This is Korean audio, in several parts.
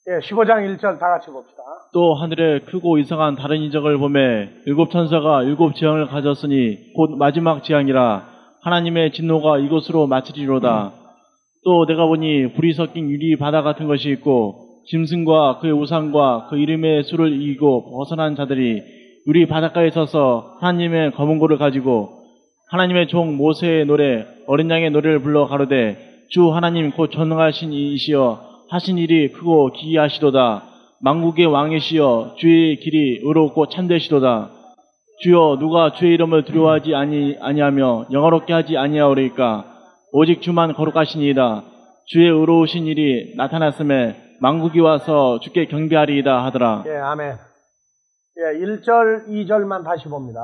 예, 15장 1절 다 같이 봅시다. 또 하늘에 크고 이상한 다른 이적을 보매 일곱 천사가 일곱 재앙을 가졌으니 곧 마지막 재앙이라 하나님의 진노가 이곳으로 마치리로다. 또 내가 보니 불이 섞인 유리 바다 같은 것이 있고 짐승과 그의 우상과 그 이름의 수를 이기고 벗어난 자들이 유리 바닷가에 서서 하나님의 검은 고를 가지고 하나님의 종 모세의 노래 어린 양의 노래를 불러 가로되 주 하나님 곧 전능하신 이시여 하신 일이 크고 기이하시도다. 만국의 왕이시여 주의 길이 의롭고 참되시도다. 주여 누가 주의 이름을 두려워하지 아니하며 영화롭게 하지 아니하오리까. 오직 주만 거룩하시니이다. 주의 의로우신 일이 나타났음에 만국이 와서 주께 경배하리이다 하더라. 예, 아멘. 예, 1절, 2절만 다시 봅니다.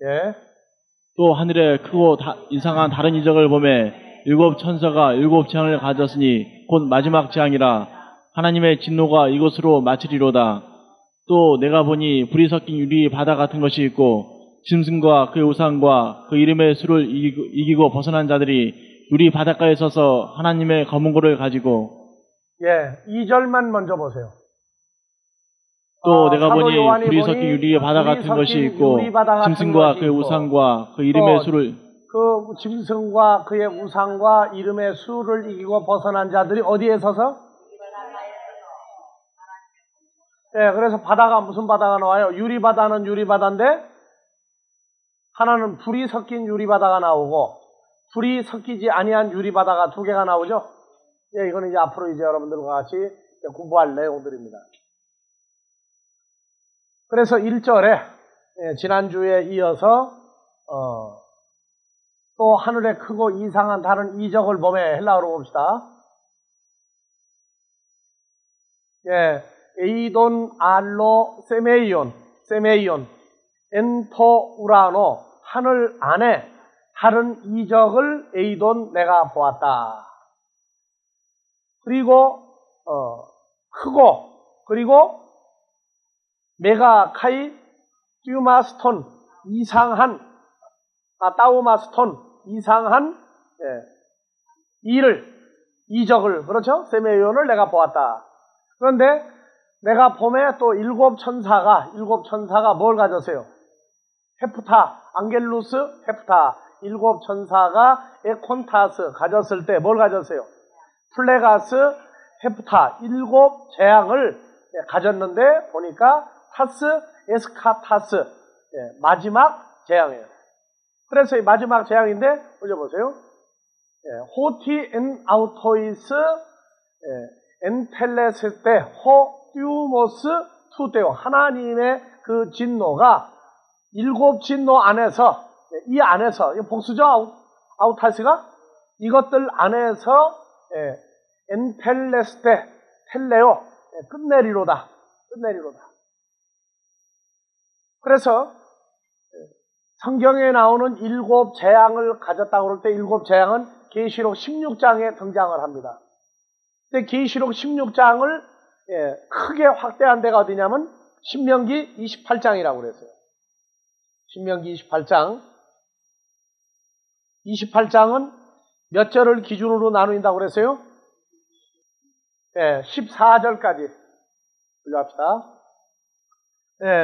예. 또 하늘에 크고 이상한 다른 이적을 보매 일곱 천사가 일곱 재앙을 가졌으니 곧 마지막 재앙이라 하나님의 진노가 이곳으로 마치리로다. 또 내가 보니 불이 섞인 유리 바다 같은 것이 있고 짐승과 그의 우상과 그 이름의 수를 이기고 벗어난 자들이 유리 바닷가에 서서 하나님의 검은 고를 가지고 예, 2절만 먼저 보세요. 또 내가 보니 불이 보니 섞인 유리 바다 같은 것이 있고 짐승과 그의 우상과 그 이름의 수를 그 짐승과 그의 우상과 이름의 수를 이기고 벗어난 자들이 어디에 서서? 예, 그래서 바다가 무슨 바다가 나와요? 유리바다는 유리바다인데 하나는 불이 섞인 유리바다가 나오고 불이 섞이지 아니한 유리바다가 두 개가 나오죠? 예, 이거는 이제 앞으로 이제 여러분들과 같이 공부할 내용들입니다. 그래서 1절에 예, 지난주에 이어서 또 하늘에 크고 이상한 다른 이적을 보매 헬라어로 봅시다. 예, 에이돈 알로 세메이온 엔토 우라노 하늘 안에 다른 이적을 에이돈 내가 보았다. 그리고 크고 그리고 메가카이 듀마스톤 이상한 따우마스톤 이상한 이적을 그렇죠? 세메이온을 내가 보았다. 그런데 내가 봄에 또 일곱 천사가 뭘 가졌어요? 헤프타, 앙겔루스, 헤프타 일곱 천사가 에콘타스 가졌을 때 뭘 가졌어요? 플레가스, 헤프타 일곱 재앙을 가졌는데 보니까 타스, 에스카타스 마지막 재앙이에요. 그래서 이 마지막 재앙인데 올려보세요. 호티 엔 아우토이스 엔텔레스테 호 듀모스 투데오 하나님의 그 진노가 일곱 진노 안에서 이 안에서 복수죠 아우타스가 이것들 안에서 엔텔레스테 텔레오 끝내리로다. 그래서 성경에 나오는 일곱 재앙을 가졌다고 그럴 때 일곱 재앙은 계시록 16장에 등장을 합니다. 근데 계시록 16장을 크게 확대한 데가 어디냐면 신명기 28장이라고 그랬어요. 신명기 28장. 28장은 몇 절을 기준으로 나누인다고 그랬어요? 14절까지 올려합시다.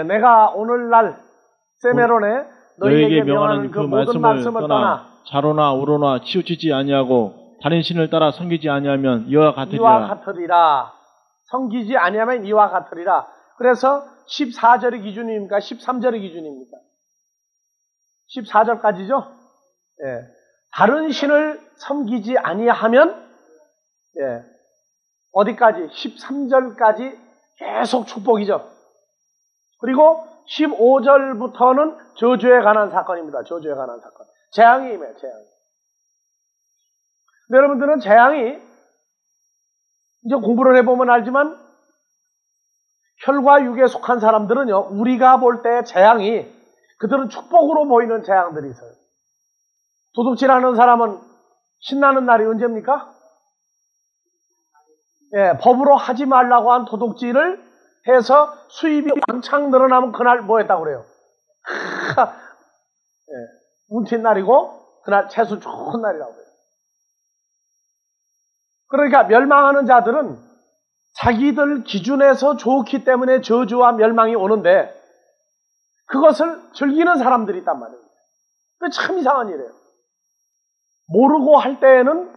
내가 오늘날 세메론에 너희에게 명하는 그 모든 말씀을 떠나 자로나 우로나 치우치지 아니하고 다른 신을 따라 섬기지 아니하면 이와 같으리라. 섬기지 아니하면 이와 같으리라. 그래서 14절의 기준입니까? 13절의 기준입니까? 14절까지죠? 다른 신을 섬기지 아니하면 어디까지? 13절까지 계속 축복이죠. 그리고 15절부터는 저주에 관한 사건입니다. 저주에 관한 사건. 재앙이 임해요. 재앙이. 근데 여러분들은 재앙이 이제 공부를 해보면 알지만 혈과 육에 속한 사람들은요. 우리가 볼 때 재앙이 그들은 축복으로 보이는 재앙들이 있어요. 도둑질하는 사람은 신나는 날이 언제입니까? 법으로 하지 말라고 한 도둑질을 해서 수입이 왕창 늘어나면 그날 뭐 했다고 그래요? 운틴 날이고 그날 채수 좋은 날이라고 그래요. 그러니까 멸망하는 자들은 자기들 기준에서 좋기 때문에 저주와 멸망이 오는데 그것을 즐기는 사람들이 있단 말이에요. 참 이상한 일이에요. 모르고 할 때에는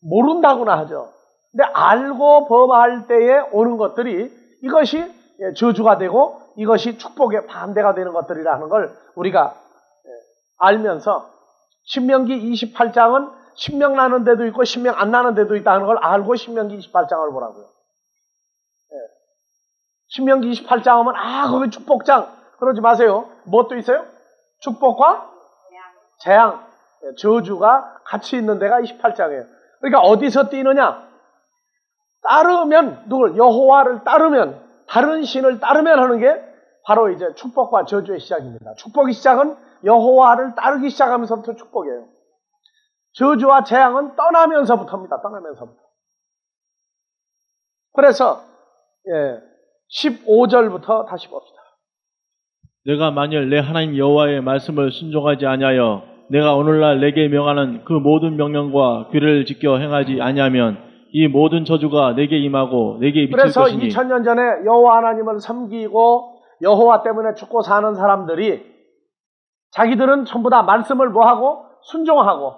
모른다고나 하죠. 근데 알고 범할 때에 오는 것들이 이것이 저주가 되고 이것이 축복의 반대가 되는 것들이라는 걸 우리가 알면서 신명기 28장은 신명 나는 데도 있고 신명 안 나는 데도 있다는 걸 알고 신명기 28장을 보라고요. 신명기 28장 하면 거기 축복장 그러지 마세요. 무엇도 있어요? 축복과 재앙, 저주가 같이 있는 데가 28장이에요. 그러니까 어디서 띄느냐? 따르면 누굴? 여호와를 따르면 다른 신을 따르면 하는 게 바로 이제 축복과 저주의 시작입니다. 축복의 시작은 여호와를 따르기 시작하면서부터 축복이에요. 저주와 재앙은 떠나면서부터입니다. 떠나면서부터. 그래서 15절부터 다시 봅시다. 내가 만일 내 하나님 여호와의 말씀을 순종하지 아니하여 내가 오늘날 내게 명하는 그 모든 명령과 규례를 지켜 행하지 아니하면 이 모든 저주가 내게 임하고 내게 미칠 그래서 것이니 2000년 전에 여호와 하나님을 섬기고 여호와 때문에 죽고 사는 사람들이 자기들은 전부 다 말씀을 뭐하고 순종하고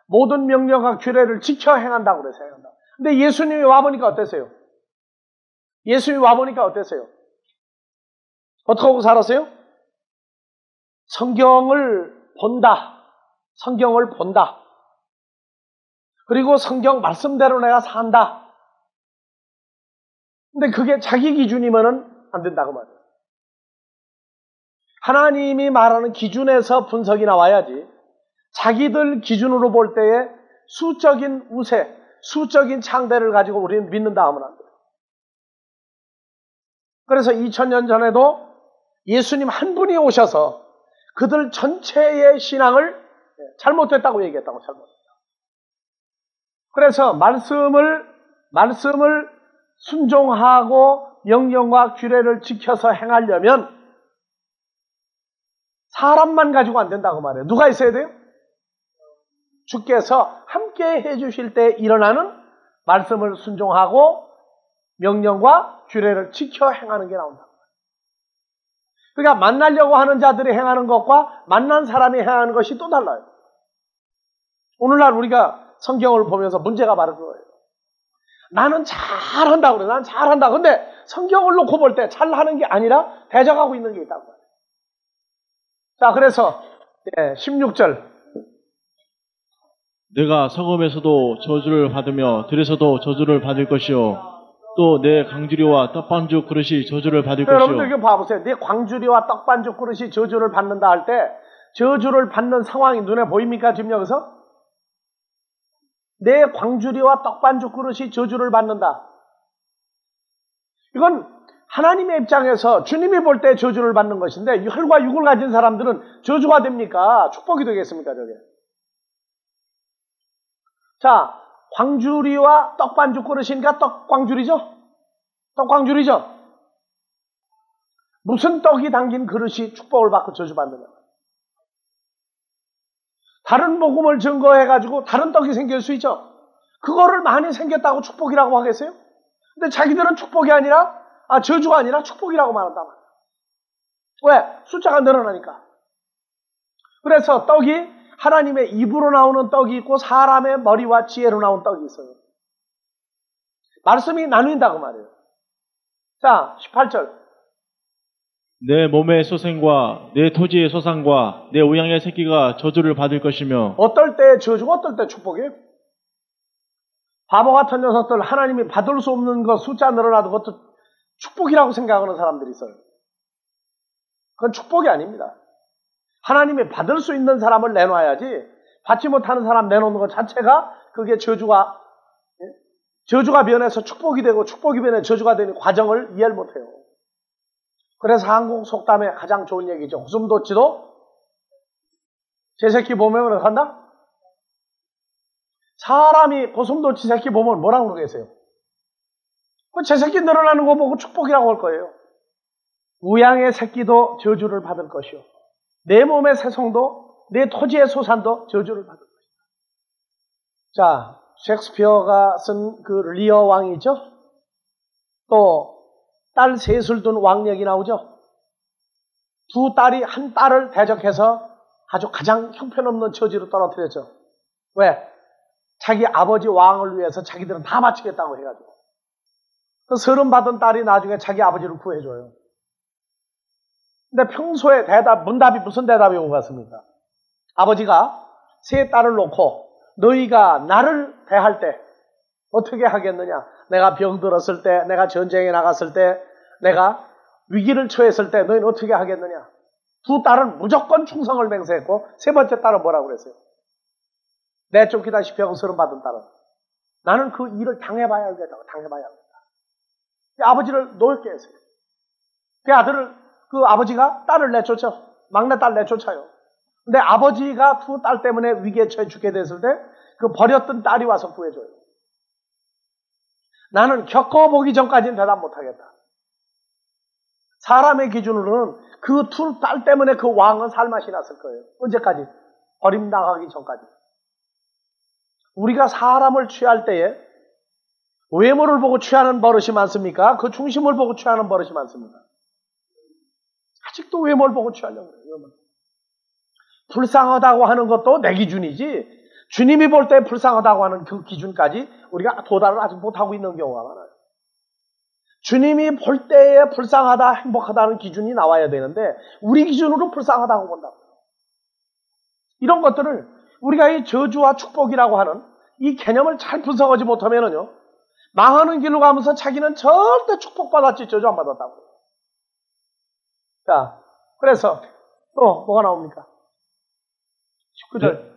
모든 명령과 규례를 지켜 행한다고 그래서 행한다. 근데 예수님이 와보니까 어땠어요? 예수님이 와보니까 어땠어요? 어떻게 하고 살았어요? 성경을 본다. 성경을 본다. 그리고 성경 말씀대로 내가 산다. 근데 그게 자기 기준이면은 안 된다고 말이에요. 하나님이 말하는 기준에서 분석이 나와야지 자기들 기준으로 볼 때에 수적인 우세, 수적인 창대를 가지고 우리는 믿는다 하면 안 돼요. 그래서 2000년 전에도 예수님 한 분이 오셔서 그들 전체의 신앙을 잘못됐다고 얘기했다고 잘못했다. 그래서 말씀을 순종하고 명령과 규례를 지켜서 행하려면 사람만 가지고 안 된다고 말해요. 누가 있어야 돼요? 주께서 함께 해주실 때 일어나는 말씀을 순종하고 명령과 규례를 지켜 행하는 게 나온다. 그러니까 만나려고 하는 자들이 행하는 것과 만난 사람이 행하는 것이 또 달라요. 오늘날 우리가 성경을 보면서 문제가 바로 그거예요. 나는 잘한다고 그래. 난 잘한다. 근데 성경을 놓고 볼 때 잘하는 게 아니라 대적하고 있는 게 있다고 말해요. 자, 그래서 16절. 내가 성읍에서도 저주를 받으며 들에서도 저주를 받을 것이요 또 내 강주리와 떡반죽 그릇이 저주를 받을 것이요. 여러분들 이거 봐보세요. 내 광주리와 떡반죽 그릇이 저주를 받는다 할 때 저주를 받는 상황이 눈에 보입니까? 지금 여기서? 내 광주리와 떡반죽 그릇이 저주를 받는다. 이건 하나님의 입장에서 주님이 볼 때 저주를 받는 것인데 혈과 육을 가진 사람들은 저주가 됩니까? 축복이 되겠습니까? 저게. 자, 광주리와 떡반죽 그릇이니까 떡광주리죠? 떡광주리죠? 무슨 떡이 담긴 그릇이 축복을 받고 저주받느냐? 다른 복음을 증거해가지고 다른 떡이 생길 수 있죠? 그거를 많이 생겼다고 축복이라고 하겠어요? 근데 자기들은 축복이 아니라, 저주가 아니라 축복이라고 말한단 말이에요. 왜? 숫자가 늘어나니까. 그래서 떡이 하나님의 입으로 나오는 떡이 있고 사람의 머리와 지혜로 나온 떡이 있어요. 말씀이 나뉜다고 말이에요. 자, 18절. 내 몸의 소생과 내 토지의 소상과 내 우양의 새끼가 저주를 받을 것이며 어떨 때 저주고 어떨 때 축복이에요? 바보 같은 녀석들 하나님이 받을 수 없는 것 숫자 늘어나도 그것도 축복이라고 생각하는 사람들이 있어요. 그건 축복이 아닙니다. 하나님이 받을 수 있는 사람을 내놔야지 받지 못하는 사람 내놓는 것 자체가 그게 저주가 변해서 축복이 되고 축복이 변해 저주가 되는 과정을 이해를 못해요. 그래서 한국 속담에 가장 좋은 얘기죠. 웃음도치도 제 새끼 보면 그렇게 한다? 사람이 고슴도치 새끼 보면 뭐라고 그러겠어요? 제 새끼 늘어나는 거 보고 축복이라고 할 거예요. 우양의 새끼도 저주를 받을 것이요. 내 몸의 새송도 내 토지의 소산도 저주를 받을 것이다. 자, 셰익스피어가 쓴 그 리어 왕이죠? 또 딸 셋을 둔 왕력이 나오죠. 두 딸이 한 딸을 대적해서 아주 가장 형편없는 처지로 떨어뜨렸죠. 왜? 자기 아버지 왕을 위해서 자기들은 다 바치겠다고 해가지고. 그 서름 받은 딸이 나중에 자기 아버지를 구해줘요. 근데 평소에 문답이 무슨 대답이 온 것 같습니까? 아버지가 세 딸을 놓고 너희가 나를 대할 때 어떻게 하겠느냐? 내가 병들었을 때, 내가 전쟁에 나갔을 때, 내가 위기를 처했을 때 너희는 어떻게 하겠느냐? 두 딸은 무조건 충성을 맹세했고 세 번째 딸은 뭐라고 그랬어요? 내쫓기다시피 하고 서름 받은 딸은 나는 그 일을 당해봐야 하겠다. 당해봐야 하겠다. 아버지를 노엽게 했어요. 그 아버지가 딸을 내쫓죠. 막내 딸 내쫓아요. 근데 아버지가 두 딸 때문에 위기에 처해 죽게 됐을 때 그 버렸던 딸이 와서 구해줘요. 나는 겪어보기 전까지는 대답 못하겠다. 사람의 기준으로는 그 두 딸 때문에 그 왕은 살맛이 났을 거예요. 언제까지? 버림당하기 전까지. 우리가 사람을 취할 때에 외모를 보고 취하는 버릇이 많습니까? 그 중심을 보고 취하는 버릇이 많습니다. 아직도 외모를 보고 취하려고 그래요. 불쌍하다고 하는 것도 내 기준이지 주님이 볼 때 불쌍하다고 하는 그 기준까지 우리가 도달을 아직 못하고 있는 경우가 많아요. 주님이 볼 때에 불쌍하다, 행복하다는 기준이 나와야 되는데 우리 기준으로 불쌍하다고 본다고요. 이런 것들을 우리가 이 저주와 축복이라고 하는 이 개념을 잘 분석하지 못하면은요 망하는 길로 가면서 자기는 절대 축복받았지 저주 안 받았다고요. 자, 그래서 또 뭐가 나옵니까? 19절.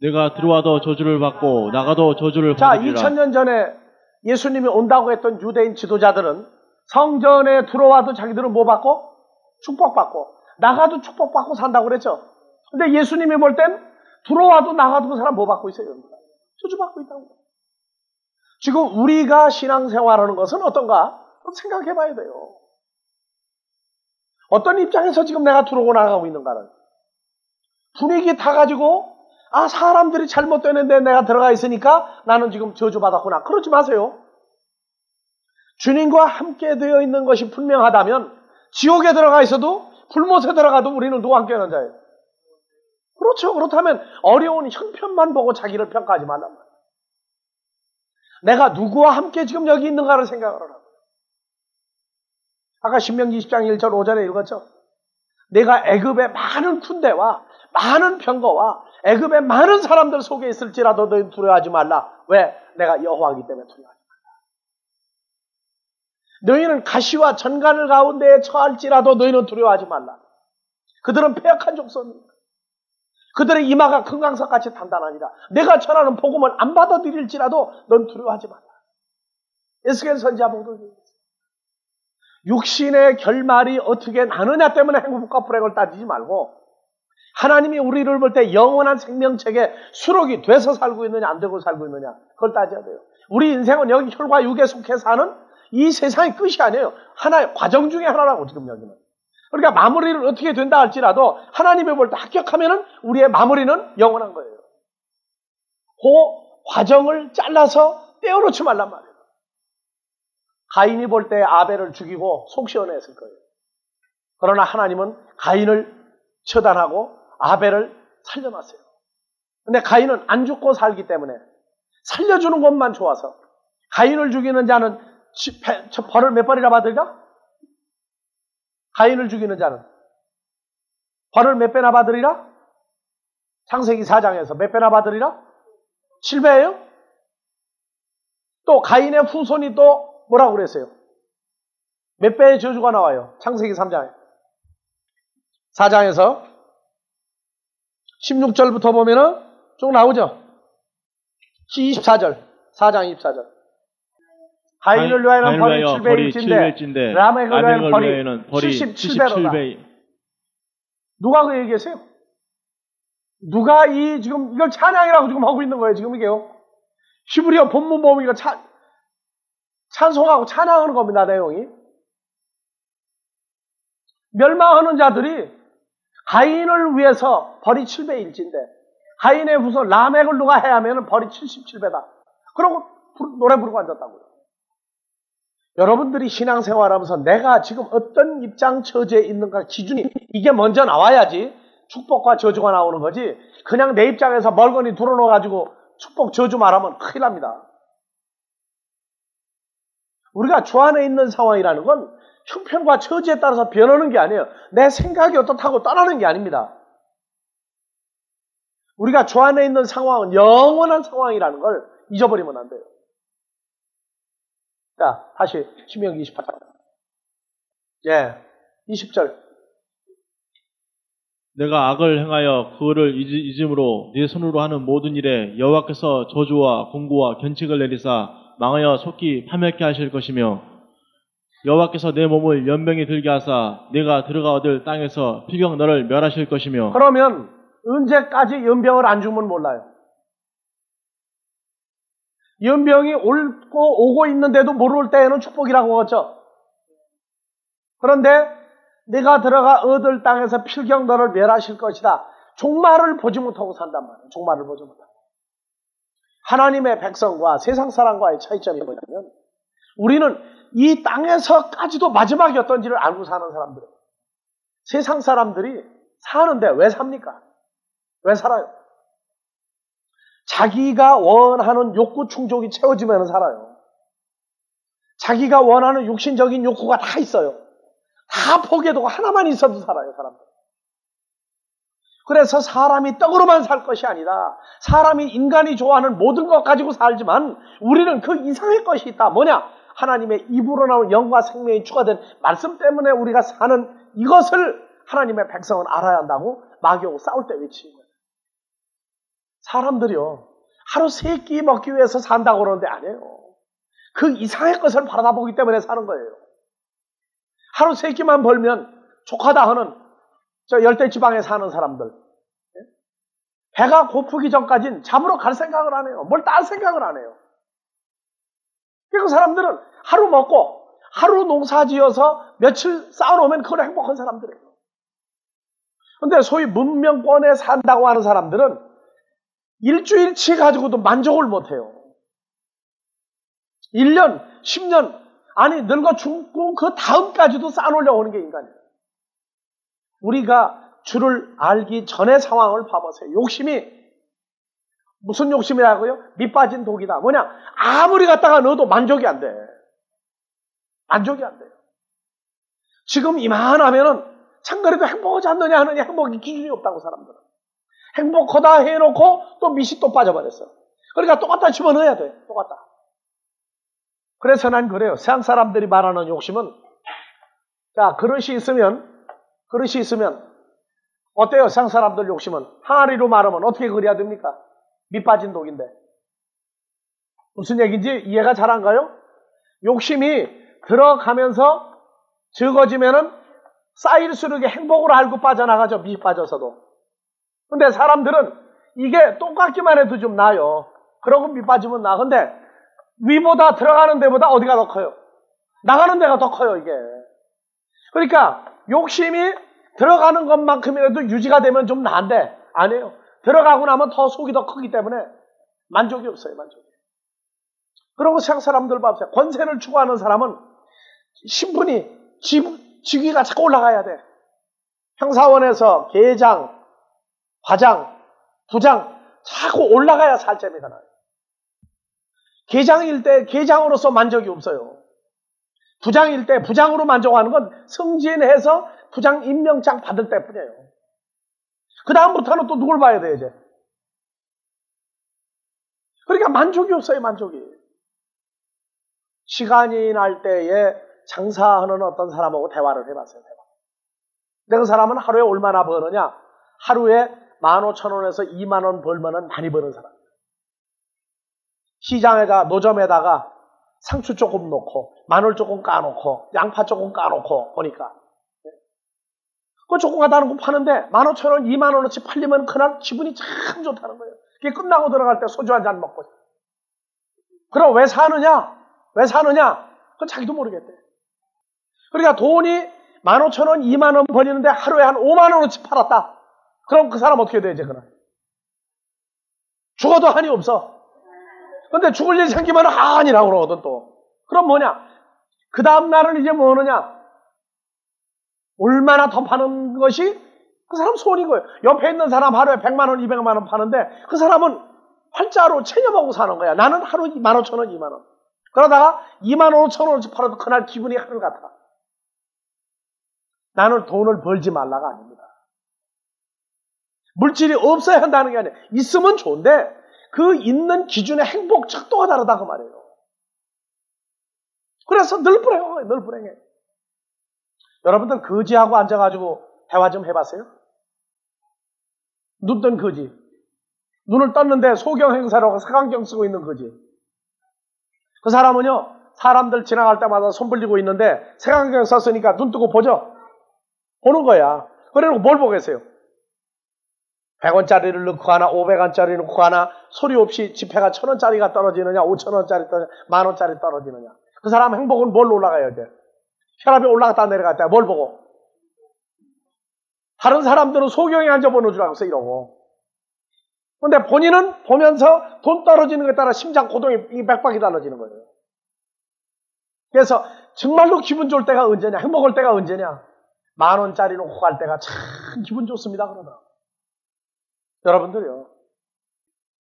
내가 들어와도 저주를 받고 나가도 저주를 자, 받으리라. 2000년 전에 예수님이 온다고 했던 유대인 지도자들은 성전에 들어와도 자기들은 뭐 받고? 축복받고 나가도 축복받고 산다고 그랬죠. 근데 예수님이 볼 땐 들어와도 나가도 그 사람 뭐 받고 있어요? 저주 받고 있다고. 지금 우리가 신앙생활하는 것은 어떤가? 생각해 봐야 돼요. 어떤 입장에서 지금 내가 들어오고 나가고 있는가를. 분위기 타가지고 사람들이 잘못되는데 내가 들어가 있으니까 나는 지금 저주받았구나. 그러지 마세요. 주님과 함께 되어 있는 것이 분명하다면 지옥에 들어가 있어도 불못에 들어가도 우리는 누구와 함께 하는 자예요? 그렇죠. 그렇다면 어려운 형편만 보고 자기를 평가하지 말란 말이에요. 내가 누구와 함께 지금 여기 있는가를 생각을 하라고. 아까 신명기 20장 1절 5절에 읽었죠. 내가 애굽의 많은 군대와 많은 병거와 애굽의 많은 사람들 속에 있을지라도 너희 두려워하지 말라. 왜? 내가 여호와이기 때문에 두려워하지 말라. 너희는 가시와 전간을 가운데에 처할지라도 너희는 두려워하지 말라. 그들은 패역한 족속입니다. 그들의 이마가 금강석같이 단단하니라. 내가 전하는 복음을 안 받아들일지라도 넌 두려워하지 말라. 에스겔 선지자 복음입니다. 육신의 결말이 어떻게 나느냐 때문에 행복과 불행을 따지지 말고 하나님이 우리를 볼 때 영원한 생명책에 수록이 돼서 살고 있느냐 안 되고 살고 있느냐 그걸 따져야 돼요. 우리 인생은 여기 혈과 육에 속해 사는 이 세상의 끝이 아니에요. 하나의 과정 중에 하나라고 지금 여기는. 그러니까 마무리를 어떻게 된다 할지라도 하나님이 볼 때 합격하면은 우리의 마무리는 영원한 거예요. 그 과정을 잘라서 떼어놓지 말란 말이에요. 가인이 볼 때 아벨을 죽이고 속 시원했을 거예요. 그러나 하나님은 가인을 처단하고 아벨을 살려놨어요. 근데 가인은 안 죽고 살기 때문에 살려주는 것만 좋아서 가인을 죽이는 자는 벌을 몇 벌이나 받으리라? 가인을 죽이는 자는 벌을 몇 배나 받으리라? 창세기 4장에서 몇 배나 받으리라? 7배예요? 또 가인의 후손이 또 뭐라고 그랬어요? 몇 배의 저주가 나와요? 창세기 3장에 4장에서 16절부터 보면은 쭉 나오죠? 24절 4장 24절 가인을 위하여는 벌이 7배일진데 라멕을 위하여는 벌이 77배로다. 누가 그 얘기했어요? 누가 지금 이걸 찬양이라고 지금 하고 있는 거예요. 지금 이게요. 히브리어 본문 보면 이거 찬송하고 찬양하는 겁니다. 내용이. 멸망하는 자들이 가인을 위해서 벌이 7배일진데 가인의 후손 라멕을 누가 해야 하면 벌이 77배다. 그러고 노래 부르고 앉았다고요. 여러분들이 신앙생활하면서 내가 지금 어떤 입장 처지에 있는가 기준이 이게 먼저 나와야지 축복과 저주가 나오는 거지. 그냥 내 입장에서 멀거니 들어놓아가지고 축복 저주 말하면 큰일 납니다. 우리가 주 안에 있는 상황이라는 건 형편과 처지에 따라서 변하는 게 아니에요. 내 생각이 어떻다고 떠나는 게 아닙니다. 우리가 주 안에 있는 상황은 영원한 상황이라는 걸 잊어버리면 안 돼요. 자, 다시 신명기 28장. 예, 20절. 내가 악을 행하여 그를 잊음으로 네 손으로 하는 모든 일에 여호와께서 저주와 공고와 견책을 내리사 망하여 속히 파멸케 하실 것이며 여호와께서 내 몸을 연병이 들게 하사 내가 들어가 얻을 땅에서 필경 너를 멸하실 것이며. 그러면 언제까지 연병을 안 주면 몰라요. 연병이 오고 있는데도 모를 때에는 축복이라고 하죠. 그런데 내가 들어가 얻을 땅에서 필경 너를 멸하실 것이다. 종말을 보지 못하고 산단 말이에요. 종말을 보지 못하고. 하나님의 백성과 세상 사람과의 차이점이 뭐냐면 우리는 이 땅에서까지도 마지막이 어떤지를 알고 사는 사람들이에요. 세상 사람들이 사는데 왜 삽니까? 왜 살아요? 자기가 원하는 욕구 충족이 채워지면 살아요. 자기가 원하는 육신적인 욕구가 다 있어요. 다 포기해두고 하나만 있어도 살아요, 사람들. 그래서 사람이 떡으로만 살 것이 아니라 사람이 인간이 좋아하는 모든 것 가지고 살지만 우리는 그 이상의 것이 있다. 뭐냐? 하나님의 입으로 나온 영과 생명이 추가된 말씀 때문에 우리가 사는 이것을 하나님의 백성은 알아야 한다고 마귀하고 싸울 때 외치는 거예요. 사람들이요, 하루 세 끼 먹기 위해서 산다고 그러는데 아니에요. 그 이상의 것을 바라보기 때문에 사는 거예요. 하루 세 끼만 벌면 족하다 하는 저 열대지방에 사는 사람들, 배가 고프기 전까지는 잡으러 갈 생각을 안 해요. 뭘 딸 생각을 안 해요. 그 사람들은 하루 먹고 하루 농사지어서 며칠 쌓아놓으면 그걸 행복한 사람들이에요. 근데 소위 문명권에 산다고 하는 사람들은 일주일치 가지고도 만족을 못해요. 1년, 10년, 아니 늙어 죽고 그 다음까지도 쌓아놓으려고 하는 게 인간이에요. 우리가 주를 알기 전의 상황을 봐보세요. 욕심이 무슨 욕심이라고요? 밑 빠진 독이다. 뭐냐? 아무리 갖다가 넣어도 만족이 안 돼. 만족이 안 돼요. 지금 이만하면은 창거리도 행복하지 않느냐 하느니 행복이 기준이 없다고 사람들은. 행복하다 해놓고 또 밑이 또 빠져버렸어. 그러니까 똑같다 집어넣어야 돼. 똑같다. 그래서 난 그래요. 세상 사람들이 말하는 욕심은 자, 그릇이 있으면 어때요? 세상 사람들 욕심은 항아리로 말하면 어떻게 그려야 됩니까? 밑 빠진 독인데. 무슨 얘기인지 이해가 잘 안 가요? 욕심이 들어가면서 적어지면은 쌓일수록 행복으로 알고 빠져나가죠. 밑 빠져서도. 근데 사람들은 이게 똑같기만 해도 좀 나아요. 그러고 밑 빠지면 나. 근데 위보다 들어가는 데보다 어디가 더 커요? 나가는 데가 더 커요, 이게. 그러니까 욕심이 들어가는 것만큼이라도 유지가 되면 좀 나은데 아니에요. 들어가고 나면 더 속이 더 크기 때문에 만족이 없어요, 만족이. 그러고 세상 사람들 봐보세요. 권세를 추구하는 사람은 신분이 직위가 자꾸 올라가야 돼. 형사원에서 계장, 과장, 부장 자꾸 올라가야 살점이가 나요. 계장일 때 계장으로서 만족이 없어요. 부장일 때 부장으로 만족하는 건 승진해서 부장 임명장 받을 때뿐이에요. 그 다음부터는 또 누굴 봐야 돼, 이제. 그러니까 만족이 없어요, 만족이. 시간이 날 때에 장사하는 어떤 사람하고 대화를 해봤어요, 대화. 그 사람은 하루에 얼마나 버느냐? 하루에 15,000원에서 20,000원 벌면은 많이 버는 사람. 시장에다, 노점에다가 상추 조금 넣고, 마늘 조금 까놓고, 양파 조금 까놓고, 보니까. 그 조금 갖다 놓고 파는데, 15,000원, 20,000원어치 팔리면 그날 기분이 참 좋다는 거예요. 그게 끝나고 들어갈 때 소주 한 잔 먹고. 그럼 왜 사느냐? 왜 사느냐? 그건 자기도 모르겠대. 그러니까 돈이 15,000원, 20,000원 버리는데 하루에 한 50,000원어치 팔았다. 그럼 그 사람 어떻게 돼, 이제 그날? 죽어도 한이 없어. 근데 죽을 일 생기면 한이라고 그러거든, 또. 그럼 뭐냐? 그 다음 날은 이제 뭐 하느냐? 얼마나 더 파는 것이 그 사람 소원인 거예요. 옆에 있는 사람 하루에 100만 원, 200만 원 파는데 그 사람은 활자로 체념하고 사는 거야. 나는 하루 15,000원, 2만 원. 그러다가 25,000원씩 팔아도 그날 기분이 하늘 같아. 나는 돈을 벌지 말라가 아닙니다. 물질이 없어야 한다는 게 아니에요. 있으면 좋은데 그 있는 기준의 행복 척도가 다르다 그 말이에요. 그래서 늘 불행해. 늘 불행해. 여러분들 거지하고 앉아가지고 대화 좀 해봤어요? 눈 뜬 거지. 눈을 떴는데 소경 행사라고 색안경 쓰고 있는 거지. 그 사람은요, 사람들 지나갈 때마다 손 벌리고 있는데 색안경 썼으니까 눈 뜨고 보죠? 보는 거야. 그래놓고 뭘 보겠어요? 100원짜리를 넣고 하나, 500원짜리 넣고 하나, 소리 없이 지폐가 1,000원짜리가 떨어지느냐, 5,000원짜리 떨어지느냐, 10,000원짜리 떨어지느냐. 그 사람 행복은 뭘로 올라가야 돼? 혈압이 올라갔다 내려갔다 뭘 보고? 다른 사람들은 소경에 앉아보는 줄 알았어 이러고. 근데 본인은 보면서 돈 떨어지는 것에 따라 심장 고동이 맥박이 달라지는 거예요. 그래서 정말로 기분 좋을 때가 언제냐? 행복할 때가 언제냐? 10,000원짜리 놓고 갈 때가 참 기분 좋습니다 그러다. 여러분들요.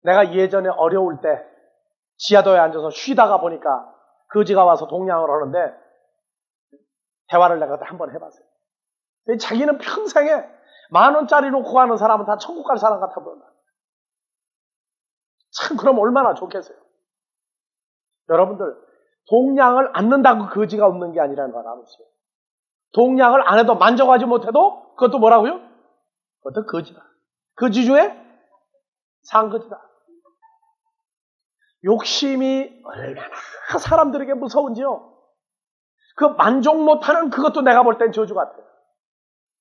내가 예전에 어려울 때 지하도에 앉아서 쉬다가 보니까 거지가 와서 동냥을 하는데 대화를 내가 한번 해봤어요. 자기는 평생에 10,000원짜리 놓고 가는 사람은 다 천국 갈 사람 같아 보인다. 참 그럼 얼마나 좋겠어요. 여러분들 동냥을 안 넣는다고 거지가 없는 게 아니라는 걸 알았어요. 동냥을 안 해도 만족하지 못해도 그것도 뭐라고요? 그것도 거지다. 거지 중에 상거지다. 욕심이 얼마나 사람들에게 무서운지요. 그 만족 못하는 그것도 내가 볼 땐 저주 같아요.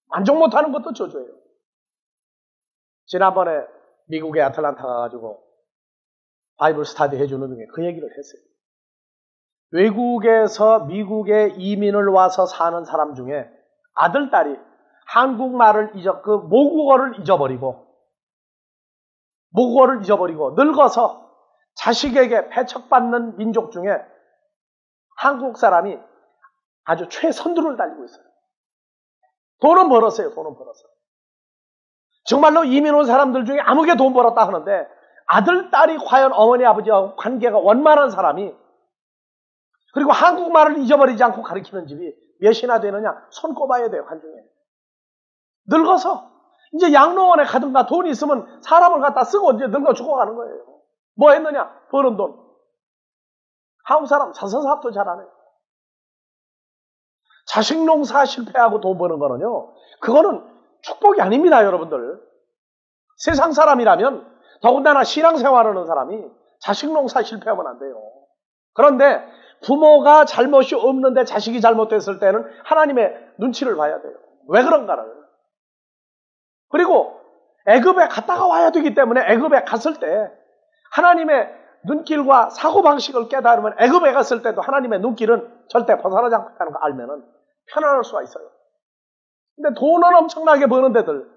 만족 못하는 것도 저주예요. 지난번에 미국의 애틀랜타 가가지고 바이블 스터디 해주는 중에 그 얘기를 했어요. 외국에서 미국에 이민을 와서 사는 사람 중에 아들, 딸이 한국말을 모국어를 잊어버리고 늙어서 자식에게 배척받는 민족 중에 한국 사람이 아주 최선두를 달리고 있어요. 돈은 벌었어요. 정말로 이민 온 사람들 중에 아무게 돈 벌었다 하는데 아들, 딸이 과연 어머니, 아버지와 관계가 원만한 사람이 그리고 한국말을 잊어버리지 않고 가르치는 집이 몇이나 되느냐? 손 꼽아야 돼요. 한중에. 늙어서 이제 양로원에 가든가 돈이 있으면 사람을 갖다 쓰고 이제 늙어 죽어가는 거예요. 뭐 했느냐? 버는 돈. 한국 사람 자선사업도 잘하네요. 자식 농사 실패하고 돈 버는 거는요. 그거는 축복이 아닙니다. 여러분들. 세상 사람이라면 더군다나 신앙생활하는 사람이 자식 농사 실패하면 안 돼요. 그런데 부모가 잘못이 없는데 자식이 잘못됐을 때는 하나님의 눈치를 봐야 돼요. 왜 그런가를. 그리고 애굽에 갔다가 와야 되기 때문에 애굽에 갔을 때 하나님의 눈길과 사고방식을 깨달으면 애굽에 갔을 때도 하나님의 눈길은 절대 벗어나지 않고 있다는 거 알면은 편안할 수가 있어요. 근데 돈은 엄청나게 버는 데들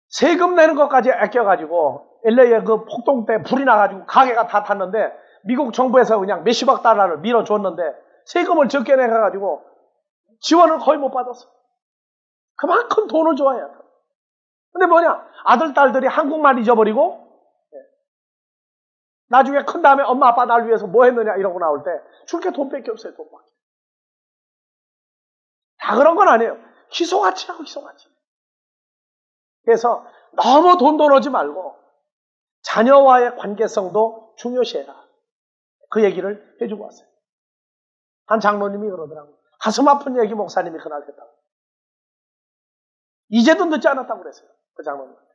세금 내는 것까지 아껴가지고 LA에 그 폭동 때 불이 나가지고 가게가 다 탔는데 미국 정부에서 그냥 몇십억 달러를 밀어줬는데 세금을 적게 내가지고 지원을 거의 못 받았어. 그만큼 돈을 좋아해야 돼. 근데 뭐냐? 아들, 딸들이 한국말 잊어버리고 나중에 큰 다음에 엄마, 아빠 날 위해서 뭐 했느냐 이러고 나올 때 줄 게 돈밖에 없어요. 돈밖에. 다 그런 건 아니에요. 희소같이 하고 희소같이. 그래서 너무 돈 오지 말고 자녀와의 관계성도 중요시해라. 그 얘기를 해주고 왔어요. 한 장로님이 그러더라고요. 가슴 아픈 얘기 목사님이 그날 했다고. 이제도 늦지 않았다고 그랬어요. 그 장로님한테.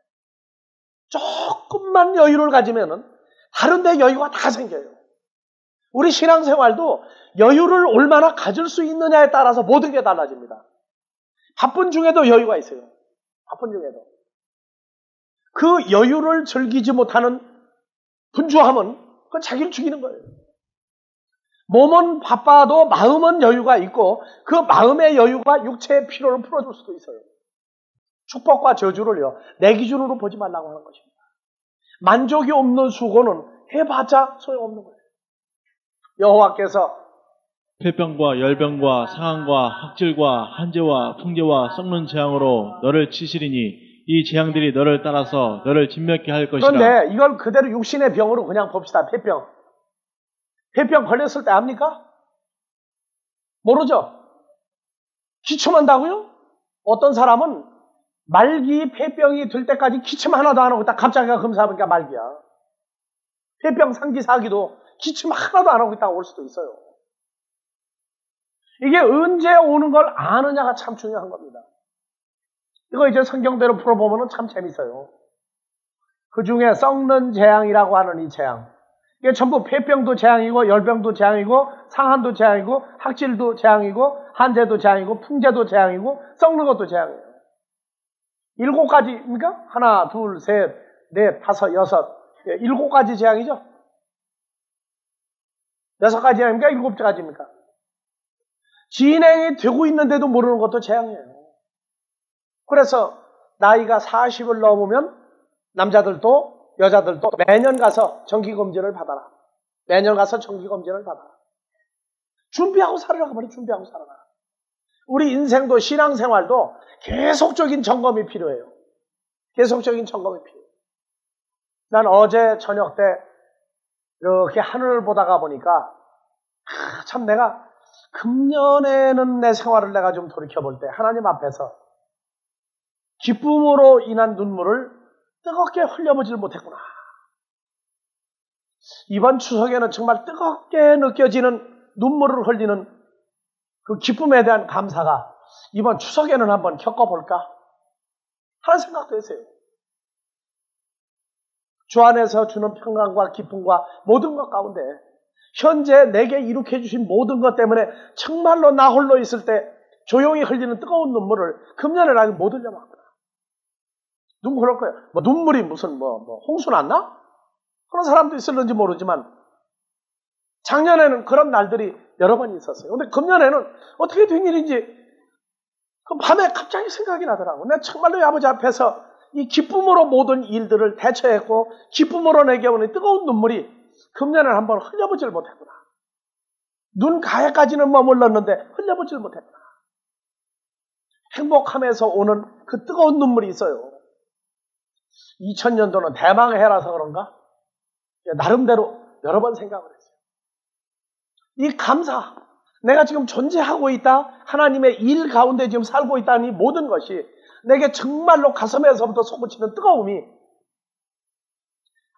조금만 여유를 가지면은 다른 데 여유가 다 생겨요. 우리 신앙생활도 여유를 얼마나 가질 수 있느냐에 따라서 모든 게 달라집니다. 바쁜 중에도 여유가 있어요. 바쁜 중에도. 그 여유를 즐기지 못하는 분주함은 그건 자기를 죽이는 거예요. 몸은 바빠도 마음은 여유가 있고 그 마음의 여유가 육체의 피로를 풀어줄 수도 있어요. 축복과 저주를요. 내 기준으로 보지 말라고 하는 것입니다. 만족이 없는 수고는 해봤자 소용없는 거예요. 여호와께서 폐병과 열병과 상한과 학질과 한재와 풍재와 썩는 재앙으로 너를 치시리니 이 재앙들이 너를 따라서 너를 진멸케 할 것이라. 그런데 이걸 그대로 육신의 병으로 그냥 봅시다. 폐병. 폐병 걸렸을 때 압니까? 모르죠? 기침한다고요? 어떤 사람은 말기 폐병이 들 때까지 기침 하나도 안 하고 있다 갑자기 검사해보니까 말기야. 폐병 상기 사기도 기침 하나도 안 하고 있다가 올 수도 있어요. 이게 언제 오는 걸 아느냐가 참 중요한 겁니다. 이거 이제 성경대로 풀어보면 참 재밌어요. 그 중에 썩는 재앙이라고 하는 이 재앙. 이게 전부 폐병도 재앙이고 열병도 재앙이고 상한도 재앙이고 학질도 재앙이고 한재도 재앙이고 풍재도 재앙이고 썩는 것도 재앙이에요. 7가지입니까? 하나, 둘, 셋, 넷, 다섯, 여섯. 7가지 재앙이죠? 6가지 재앙입니까? 7가지입니까? 진행이 되고 있는데도 모르는 것도 재앙이에요. 그래서 나이가 40을 넘으면 남자들도 여자들도 매년 가서 정기검진을 받아라. 매년 가서 정기검진을 받아라. 준비하고 살아라. 말이 준비하고 살아라. 우리 인생도 신앙생활도 계속적인 점검이 필요해요. 계속적인 점검이 필요해요. 난 어제 저녁 때 이렇게 하늘을 보다가 보니까 참 내가 금년에는 내 생활을 내가 좀 돌이켜볼 때 하나님 앞에서 기쁨으로 인한 눈물을 뜨겁게 흘려보질 못했구나. 이번 추석에는 정말 뜨겁게 느껴지는 눈물을 흘리는 그 기쁨에 대한 감사가 이번 추석에는 한번 겪어볼까 하는 생각도 했어요. 주 안에서 주는 평강과 기쁨과 모든 것 가운데 현재 내게 이룩해 주신 모든 것 때문에 정말로 나 홀로 있을 때 조용히 흘리는 뜨거운 눈물을 금년에 나는 못 흘려봤구나. 눈물 흘릴 거예요. 뭐 눈물이 무슨 홍수 났나? 그런 사람도 있을는지 모르지만 작년에는 그런 날들이 여러 번 있었어요. 근데 금년에는 어떻게 된 일인지 그 밤에 갑자기 생각이 나더라고. 내가 정말로 아버지 앞에서 이 기쁨으로 모든 일들을 대처했고 기쁨으로 내게 오는 뜨거운 눈물이 금년에는 한번 흘려보질 못했구나. 눈 가해까지는 머물렀는데 흘려보질 못했구나. 행복하면서 오는 그 뜨거운 눈물이 있어요. 2000년도는 대망의 해라서 그런가? 나름대로 여러 번 생각을 했어요. 이 감사, 내가 지금 존재하고 있다, 하나님의 일 가운데 지금 살고 있다는 이 모든 것이 내게 정말로 가슴에서부터 솟구치는 뜨거움이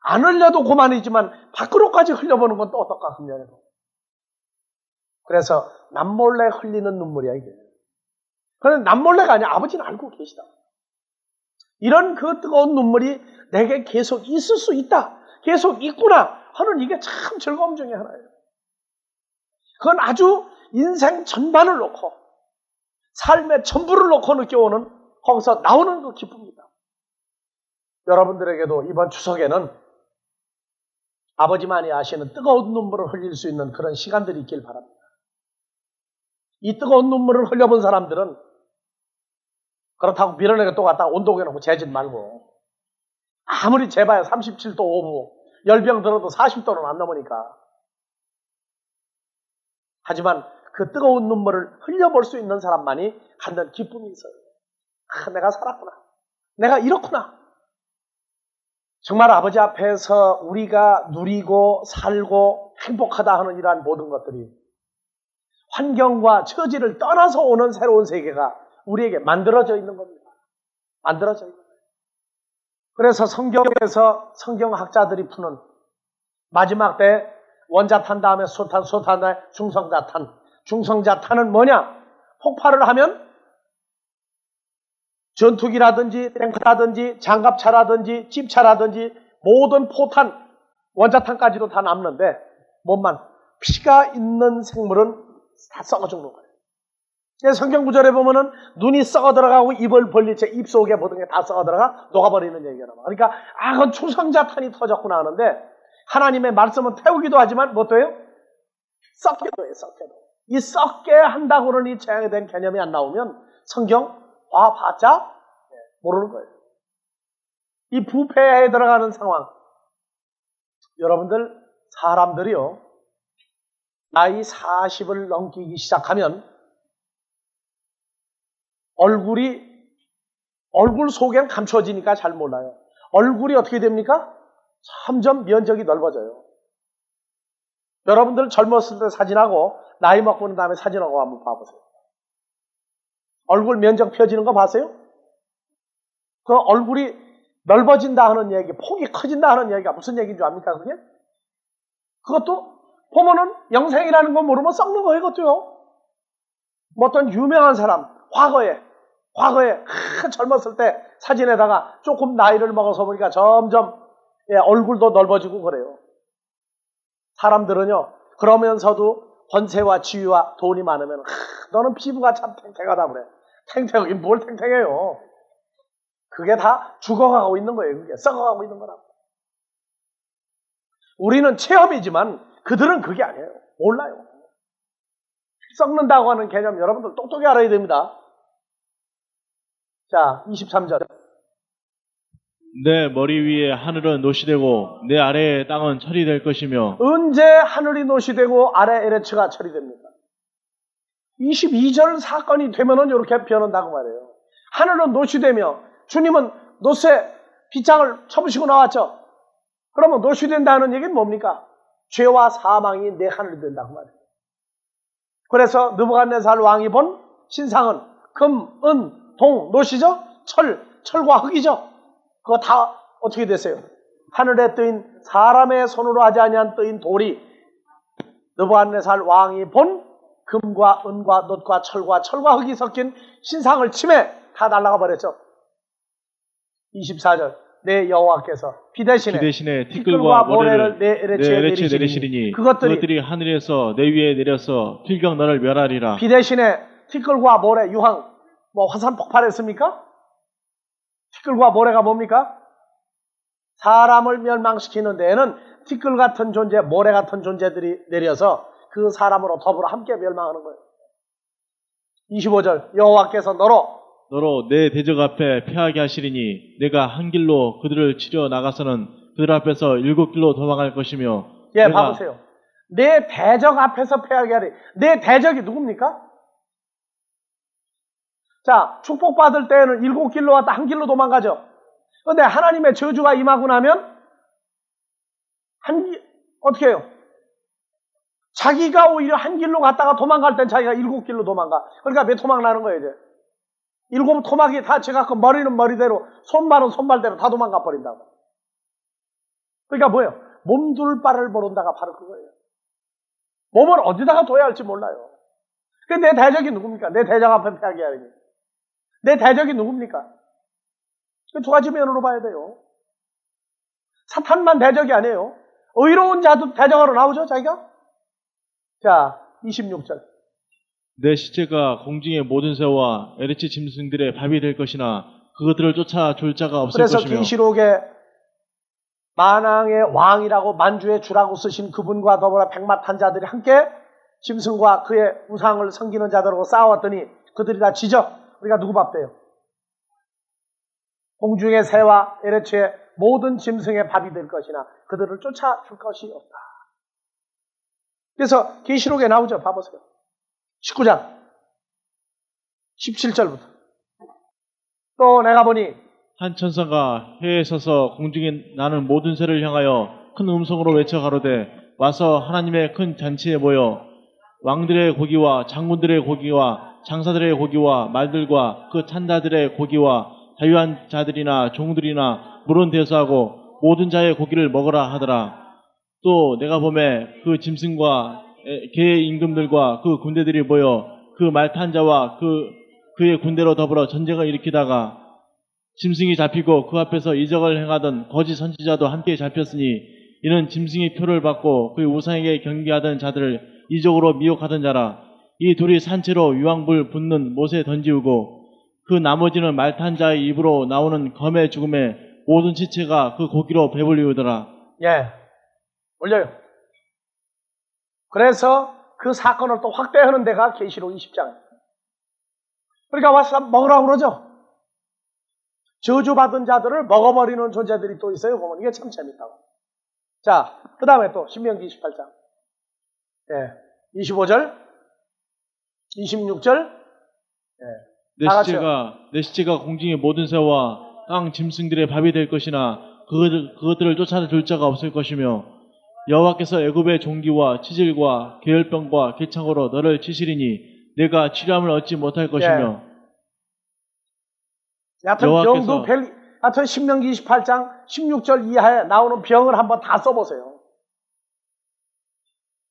안 흘려도 고만이지만 밖으로까지 흘려보는 건 또 어떨까 금년에도. 그래서 남몰래 흘리는 눈물이야 이게. 그런데 남몰래가 아니야. 아버지는 알고 계시다. 이런 그 뜨거운 눈물이 내게 계속 있을 수 있다. 계속 있구나 하는 이게 참 즐거움 중에 하나예요. 그건 아주 인생 전반을 놓고 삶의 전부를 놓고 느껴오는 거기서 나오는 그 기쁨입니다. 여러분들에게도 이번 추석에는 아버지만이 아시는 뜨거운 눈물을 흘릴 수 있는 그런 시간들이 있길 바랍니다. 이 뜨거운 눈물을 흘려본 사람들은 그렇다고 밀어내고 또 갖다가 온도계 놓고 재진 말고 아무리 재봐야 37도 5분 열병 들어도 40도는 안 넘으니까. 하지만 그 뜨거운 눈물을 흘려볼 수 있는 사람만이 갖는 기쁨이 있어요. 아, 내가 살았구나. 내가 이렇구나. 정말 아버지 앞에서 우리가 누리고 살고 행복하다 하는 이러한 모든 것들이 환경과 처지를 떠나서 오는 새로운 세계가 우리에게 만들어져 있는 겁니다. 만들어져 있는 거예요. 그래서 성경에서 성경학자들이 푸는 마지막 때 원자탄 다음에 소탄, 소탄 다음에 중성자탄. 중성자탄은 뭐냐? 폭발을 하면 전투기라든지 탱크라든지 장갑차라든지 집차라든지 모든 포탄, 원자탄까지도 다 남는데 몸만 피가 있는 생물은 다 썩어 죽는 거예요. 성경 구절에 보면은 눈이 썩어 들어가고 입을 벌릴 때 입 속에 모든 게 다 썩어 들어가 녹아버리는 얘기가 나와. 그러니까 그건 충성자탄이 터졌구나 하는데 하나님의 말씀은 태우기도 하지만 뭐 또요? 썩게도 해요. 썩게도. 이 썩게 한다고는 이 재앙에 대한 개념이 안 나오면 성경 봐봤자 모르는 거예요. 이 부패에 들어가는 상황. 여러분들 사람들이요. 나이 40을 넘기기 시작하면 얼굴 속엔 감춰지니까 잘 몰라요. 얼굴이 어떻게 됩니까? 점점 면적이 넓어져요. 여러분들 젊었을 때 사진하고 나이 먹고 난 다음에 사진하고 한번 봐보세요. 얼굴 면적 펴지는 거 봤어요? 그 얼굴이 넓어진다 하는 얘기, 폭이 커진다 하는 얘기가 무슨 얘기인 줄 압니까, 그게? 그것도 보면은 영생이라는 거 모르면 썩는 거예요, 그것도요. 뭐 어떤 유명한 사람, 과거에 젊었을 때 사진에다가 조금 나이를 먹어서 보니까 점점 얼굴도 넓어지고 그래요. 사람들은요, 그러면서도 권세와 지위와 돈이 많으면 너는 피부가 참 탱탱하다 그래. 탱탱하긴 뭘 탱탱해요. 그게 다 죽어가고 있는 거예요. 그게 썩어가고 있는 거라고. 우리는 체험이지만 그들은 그게 아니에요. 몰라요. 썩는다고 하는 개념 여러분들 똑똑히 알아야 됩니다. 자, 23절. 내 머리 위에 하늘은 노시되고 내 아래의 땅은 철이 될 것이며. 언제 하늘이 노시되고 아래 에레츠가 처리됩니까? 22절 사건이 되면은 이렇게 변한다고 말해요. 하늘은 노시되며 주님은 노새 빗장을 쳐부시고 나왔죠. 그러면 노시된다는 얘기는 뭡니까? 죄와 사망이 내 하늘이 된다고 말해요. 그래서 느부갓네살 왕이 본 신상은 금, 은, 동, 노시죠? 철과 흙이죠? 그거 다 어떻게 됐어요? 하늘에 뜨인 사람의 손으로 하지 아니한 뜨인 돌이 느부갓네살 왕이 본 금과 은과 놋과 철과 흙이 섞인 신상을 침해 다 날아가 버렸죠. 24절. 내 여호와께서 비 대신에 티끌과 모래를 내 에레치에 내리시리니 그것들이 하늘에서 내 위에 내려서 필경 너를 멸하리라. 비 대신에 티끌과 모래, 유황, 화산 폭발했습니까? 티끌과 모래가 뭡니까? 사람을 멸망시키는 데에는 티끌 같은 존재, 모래 같은 존재들이 내려서 그 사람으로 더불어 함께 멸망하는 거예요. 25절. 여호와께서 너로 내 대적 앞에 패하게 하시리니 내가 한 길로 그들을 치려 나가서는 그들 앞에서 7길로 도망갈 것이며. 예, 봐보세요. 내 대적 앞에서 패하게 하리. 내 대적이 누굽니까? 자, 축복받을 때에는 7길로 왔다 한 길로 도망가죠. 그런데 하나님의 저주가 임하고 나면 어떻게 해요? 자기가 오히려 한 길로 갔다가 도망갈 땐 자기가 7길로 도망가. 그러니까 몇 토막 나는 거예요, 이제. 7 토막이 다 제가 머리는 머리대로, 손발은 손발대로 다 도망가 버린다고. 그러니까 뭐예요? 몸둘 바를 모른다가 바로 그거예요. 몸을 어디다가 둬야 할지 몰라요. 내 대적이 누굽니까? 내 대적 앞에 패하게 하니. 내 대적이 누굽니까? 두 가지 면으로 봐야 돼요. 사탄만 대적이 아니에요. 의로운 자도 대적으로 나오죠, 자기가? 자, 26절. 내 시체가 공중의 모든 새와 에레치 짐승들의 밥이 될 것이나 그것들을 쫓아 줄 자가 없을 그래서 것이며. 계시록에 만왕의 왕이라고 만주의 주라고 쓰신 그분과 더불어 백마탄 자들이 함께 짐승과 그의 우상을 섬기는 자들하고 싸웠더니 그들이 다 지죠. 우리가 누구 밥 돼요? 공중의 새와 에레치의 모든 짐승의 밥이 될 것이나 그들을 쫓아 줄 것이 없다. 그래서 계시록에 나오죠. 봐보세요. 19장 17절부터. 또 내가 보니 한 천사가 해에 서서 공중에 나는 모든 새를 향하여 큰 음성으로 외쳐 가로되 와서 하나님의 큰 잔치에 모여 왕들의 고기와 장군들의 고기와 장사들의 고기와 말들과 그 찬자들의 고기와 자유한 자들이나 종들이나 물은 대수하고 모든 자의 고기를 먹으라 하더라. 또 내가 보매 그 짐승과 그의 임금들과 그 군대들이 모여 그 말 탄 자와 그의 군대로 더불어 전쟁을 일으키다가 짐승이 잡히고 그 앞에서 이적을 행하던 거짓 선지자도 함께 잡혔으니 이는 짐승이 표를 받고 그의 우상에게 경배하던 자들을 이적으로 미혹하던 자라. 이 둘이 산채로 유황불 붙는 못에 던지우고 그 나머지는 말 탄 자의 입으로 나오는 검의 죽음에 모든 시체가 그 고기로 배불리우더라. 예, 올려요. 그래서 그 사건을 또 확대하는 데가 계시록 20장. 그러니까 와서 먹으라고 그러죠. 저주받은 자들을 먹어버리는 존재들이 또 있어요. 보면 이게 참 재밌다고. 자, 그 다음에 또 신명기 28장. 예, 25절, 26절. 내 시체가 공중의 모든 새와 땅 짐승들의 밥이 될 것이나 그것들을 쫓아들 자가 없을 것이며 여호와께서 애굽의 종기와 치질과 계열병과 개창으로 너를 치시리니 내가 치료함을 얻지 못할 것이며. 여하튼 하여튼 신명기 28장 16절 이하에 나오는 병을 한번 다 써보세요.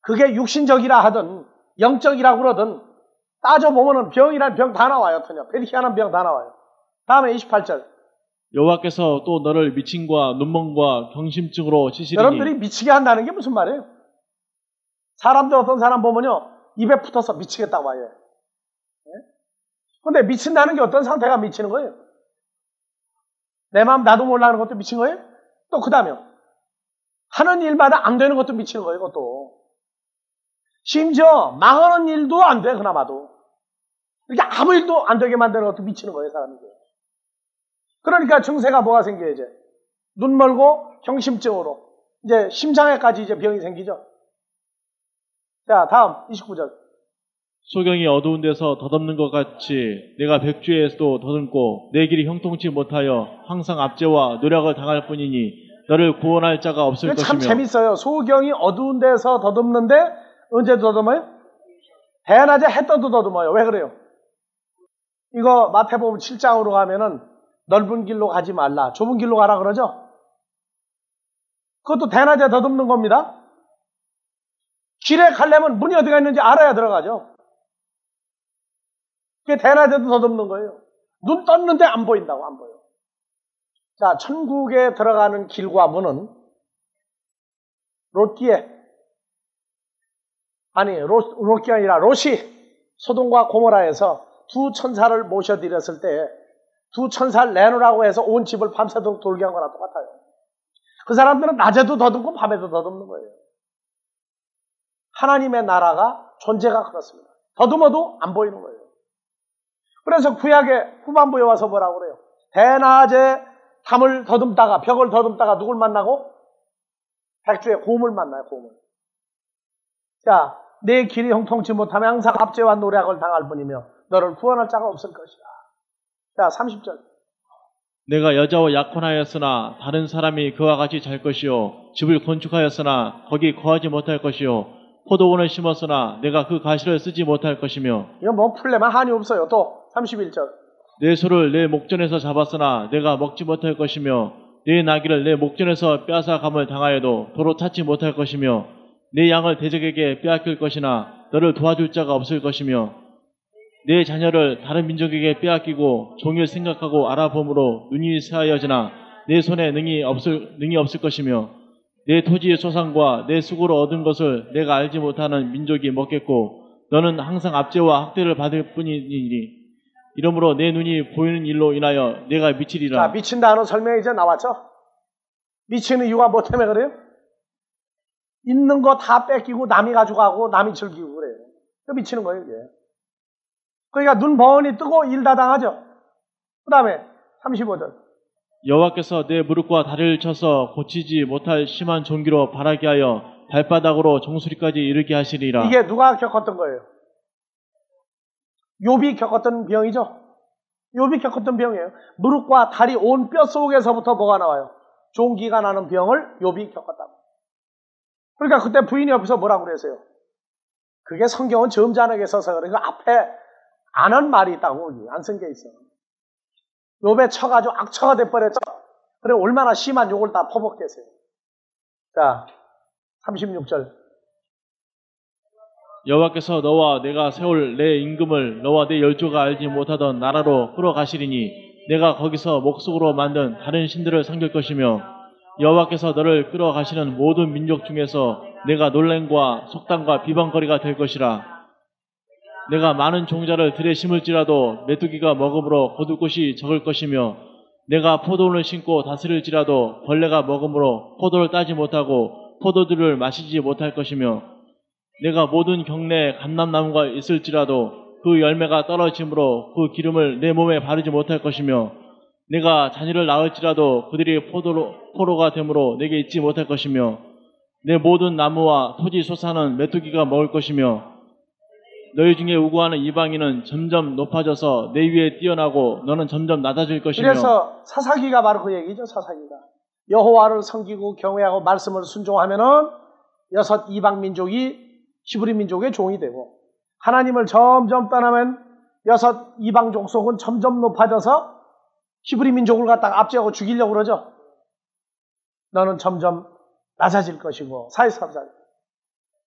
그게 육신적이라 하든 영적이라고 그러든 따져보면은 병이란 병 다 나와요. 하여튼요. 희한한 병 다 나와요. 다음에 28절. 여호와께서 또 너를 미침과 눈멍과 경심증으로 치시리니. 여러분들이 미치게 한다는 게 무슨 말이에요? 사람들 어떤 사람 보면요. 입에 붙어서 미치겠다고 봐요. 근데 미친다는 게 어떤 상태가 미치는 거예요? 내 마음 나도 몰라하는 것도 미친 거예요? 또 그 다음에 하는 일마다 안 되는 것도 미치는 거예요. 그것도. 심지어 망하는 일도 안 돼. 그나마도. 이렇게 아무 일도 안 되게 만드는 것도 미치는 거예요. 사람이. 그러니까 증세가 뭐가 생겨요? 이제 눈 멀고 경심증으로 이제 심장에까지 이제 병이 생기죠. 자, 다음 29절. 소경이 어두운 데서 덧없는 것 같이 내가 백주에서도 더듬고 내 길이 형통치 못하여 항상 압제와 노력을 당할 뿐이니 너를 구원할 자가 없을 것이며. 참 재밌어요. 소경이 어두운 데서 더듬는데 언제 더듬어요? 대낮에 해 떠도 더듬어요. 왜 그래요? 이거 마태복음 7장으로 가면은 넓은 길로 가지 말라. 좁은 길로 가라 그러죠? 그것도 대낮에 더듬는 겁니다. 길에 가려면 문이 어디가 있는지 알아야 들어가죠. 그게 대낮에도 더듬는 거예요. 눈 떴는데 안 보인다고, 안 보여. 자, 천국에 들어가는 길과 문은 롯기가 아니라 롯이 소돔과 고모라에서 두 천사를 모셔드렸을 때 두 천사를 내놓으라고 해서 온 집을 밤새도록 돌게 한 거랑 똑같아요. 그 사람들은 낮에도 더듬고 밤에도 더듬는 거예요. 하나님의 나라가 존재가 그렇습니다. 더듬어도 안 보이는 거예요. 그래서 구약의 후반부에 와서 뭐라고 그래요? 대낮에 담을 더듬다가 벽을 더듬다가 누굴 만나고? 백주의 곰을 만나요. 곰을. 자, 내 길이 형통치 못하면 항상 압제와 노략을 당할 뿐이며 너를 구원할 자가 없을 것이다. 자, 30절. 내가 여자와 약혼하였으나 다른 사람이 그와 같이 잘 것이요 집을 건축하였으나 거기 거하지 못할 것이요 포도원을 심었으나 내가 그 가시를 쓰지 못할 것이며. 이거 뭐 풀려면 한이 없어요. 또 31절. 내 소를 내 목전에서 잡았으나 내가 먹지 못할 것이며 내 나귀를 내 목전에서 빼앗아감을 당하여도 도로 찾지 못할 것이며 내 양을 대적에게 빼앗길 것이나 너를 도와줄 자가 없을 것이며 내 자녀를 다른 민족에게 빼앗기고 종일 생각하고 알아봄으로 눈이 새하여지나 내 손에 능이 없을 것이며 내 토지의 소산과 내 수고로 얻은 것을 내가 알지 못하는 민족이 먹겠고 너는 항상 압제와 학대를 받을 뿐이니 이러므로 내 눈이 보이는 일로 인하여 내가 미치리라. 자, 미친다는 설명이 이제 나왔죠? 미치는 이유가 뭐 때문에 그래요? 있는 거 다 뺏기고 남이 가져가고 남이 즐기고 그래요. 미치는 거예요, 이게. 그러니까 눈 번이 뜨고 일 다 당하죠. 그 다음에 35절. 여호와께서 내 무릎과 다리를 쳐서 고치지 못할 심한 종기로 바라게 하여 발바닥으로 종소리까지 이르게 하시리라. 이게 누가 겪었던 거예요? 욥이 겪었던 병이죠. 욥이 겪었던 병이에요. 무릎과 다리 온 뼈 속에서부터 뭐가 나와요? 종기가 나는 병을 욥이 겪었다고. 그러니까 그때 부인이 옆에서 뭐라고 그랬어요? 그게 성경은 점잖게 써서 그러니까 앞에 안 한 말이 있다고 안 쓴 게 있어. 욥에 쳐가지고 악처가 돼버렸죠. 그래 얼마나 심한 욕을 다 퍼붓겠어요. 자, 36절. 여호와께서 너와 내가 세울 내 임금을 너와 내 열조가 알지 못하던 나라로 끌어가시리니 내가 거기서 목석으로 만든 다른 신들을 섬길 것이며 여호와께서 너를 끌어가시는 모든 민족 중에서 내가 놀램과 속담과 비방거리가 될 것이라. 내가 많은 종자를 들에 심을지라도 메뚜기가 먹음으로 거둘 곳이 적을 것이며 내가 포도원을 심고 다스릴지라도 벌레가 먹음으로 포도를 따지 못하고 포도주를 마시지 못할 것이며 내가 모든 경내에 감람나무가 있을지라도 그 열매가 떨어짐으로 그 기름을 내 몸에 바르지 못할 것이며 내가 자녀를 낳을지라도 그들이 포로가 되므로 내게 있지 못할 것이며 내 모든 나무와 토지 소산은 메뚜기가 먹을 것이며 너희 중에 우고하는 이방인은 점점 높아져서 내 위에 뛰어나고 너는 점점 낮아질 것이며. 그래서 사사기가 바로 그 얘기죠. 사사기가 여호와를 섬기고 경외하고 말씀을 순종하면은 여섯 이방 민족이 히브리 민족의 종이 되고, 하나님을 점점 떠나면 여섯 이방 족속은 점점 높아져서 히브리 민족을 갖다가 압제하고 죽이려고 그러죠. 너는 점점 낮아질 것이고 43절.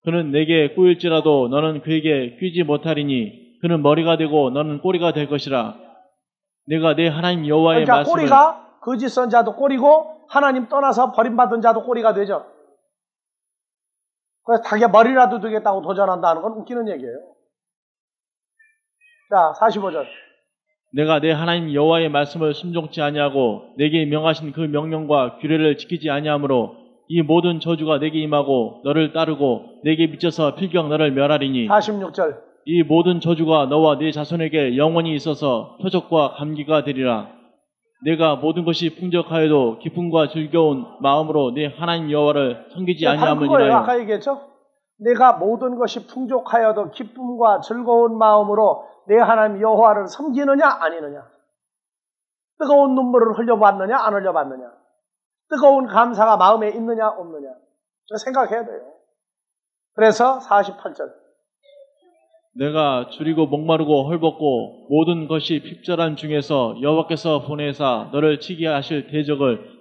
그는 내게 꼬일지라도 너는 그에게 끼지 못하리니 그는 머리가 되고 너는 꼬리가 될 것이라. 내가 내 하나님 여호와의 그러니까 말씀을. 꼬리가 거짓 선자도 꼬리고 하나님 떠나서 버림받은 자도 꼬리가 되죠. 그래서 자기가 머리라도 되겠다고 도전한다는 건 웃기는 얘기예요. 자, 45절. 내가 내 하나님 여호와의 말씀을 순종치 아니하고 내게 명하신 그 명령과 규례를 지키지 아니하므로 이 모든 저주가 내게 임하고 너를 따르고 내게 미쳐서 필경 너를 멸하리니. 46절. 이 모든 저주가 너와 네 자손에게 영원히 있어서 표적과 감기가 되리라. 내가 모든 것이 풍족하여도 기쁨과 즐거운 마음으로 네 하나님 여호와를 섬기지 바로 아니함을 그거예요. 인하여. 아까 얘기했죠? 내가 모든 것이 풍족하여도 기쁨과 즐거운 마음으로 내 하나님 여호와를 섬기느냐 아니느냐, 뜨거운 눈물을 흘려봤느냐 안 흘려봤느냐, 뜨거운 감사가 마음에 있느냐 없느냐, 생각해야 돼요. 그래서 48절. 내가 줄이고 목마르고 헐벗고 모든 것이 핍절한 중에서 여호와께서 보내사 너를 치게 하실 대적을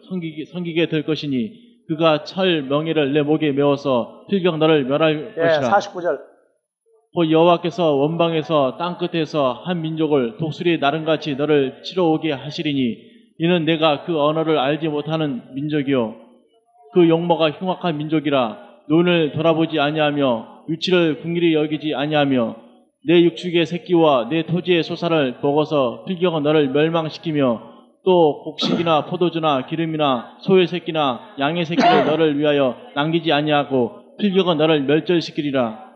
섬기게 될 것이니 그가 철 명예를 내 목에 메워서 필경 너를 멸할 것이라. 49절. 곧 여호와께서 원방에서 땅끝에서 한 민족을 독수리 나름같이 너를 치러 오게 하시리니 이는 내가 그 언어를 알지 못하는 민족이요 그 용모가 흉악한 민족이라. 눈을 돌아보지 아니하며 유치를 궁일이 여기지 아니하며 내 육축의 새끼와 내 토지의 소사를 먹어서 필경은 너를 멸망시키며 또 곡식이나 포도주나 기름이나 소의 새끼나 양의 새끼를 너를 위하여 남기지 아니하고 필경은 너를 멸절시키리라.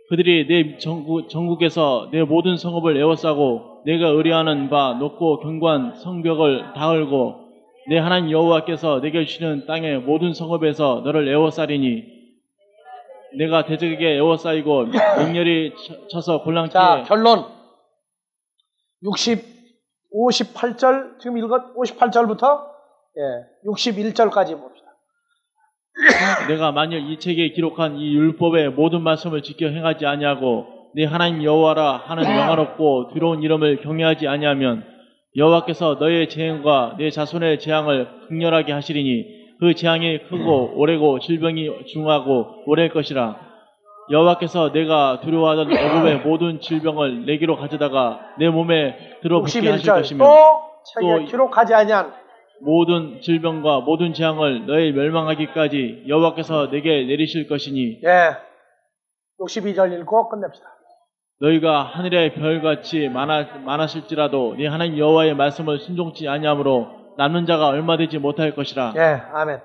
그들이 내 전국에서 내 모든 성읍을 에워싸고 내가 의뢰하는 바 높고 견고한 성벽을 다 헐고 내 하나님 여호와께서 내게 주시는 땅의 모든 성읍에서 너를 에워싸리니 내가 대적에게 에워싸이고 맹렬히 쳐서 골랑치에. 자, 결론. 58절, 지금 읽은 58절부터 61절까지 봅시다. 내가 만일 이 책에 기록한 이 율법의 모든 말씀을 지켜 행하지 아니하고 내 하나님 여호와라 하는 영화롭고 두려운 이름을 경외하지 아니하면 여호와께서 너의 재앙과 내 자손의 재앙을 극렬하게 하시리니 그 재앙이 크고 오래고 질병이 중하고 오래일 것이라. 여호와께서 내가 두려워하던 애굽의 모든 질병을 내게로 가져다가 내 몸에 들어붙게 하실 61절. 것이며 또 책에 기록하지 아니한 모든 질병과 모든 재앙을 너희 멸망하기까지 여호와께서 내게 내리실 것이니. 62절 읽고 끝냅시다. 너희가 하늘의 별같이 많았을지라도 네 하나님 여호와의 말씀을 순종치 아니하므로 남는 자가 얼마 되지 못할 것이라. 아멘.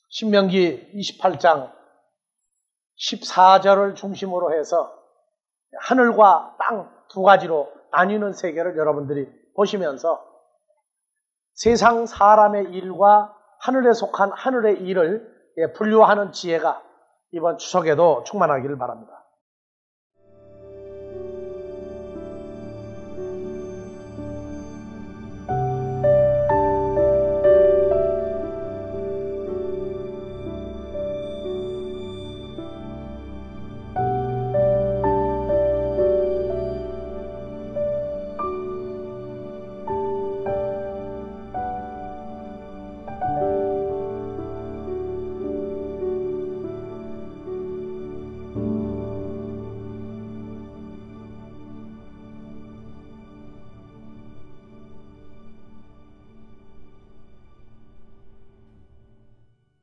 신명기 28장 14절을 중심으로 해서 하늘과 땅 두 가지로 나뉘는 세계를 여러분들이 보시면서 세상 사람의 일과 하늘에 속한 하늘의 일을 분류하는 지혜가 이번 추석에도 충만하기를 바랍니다.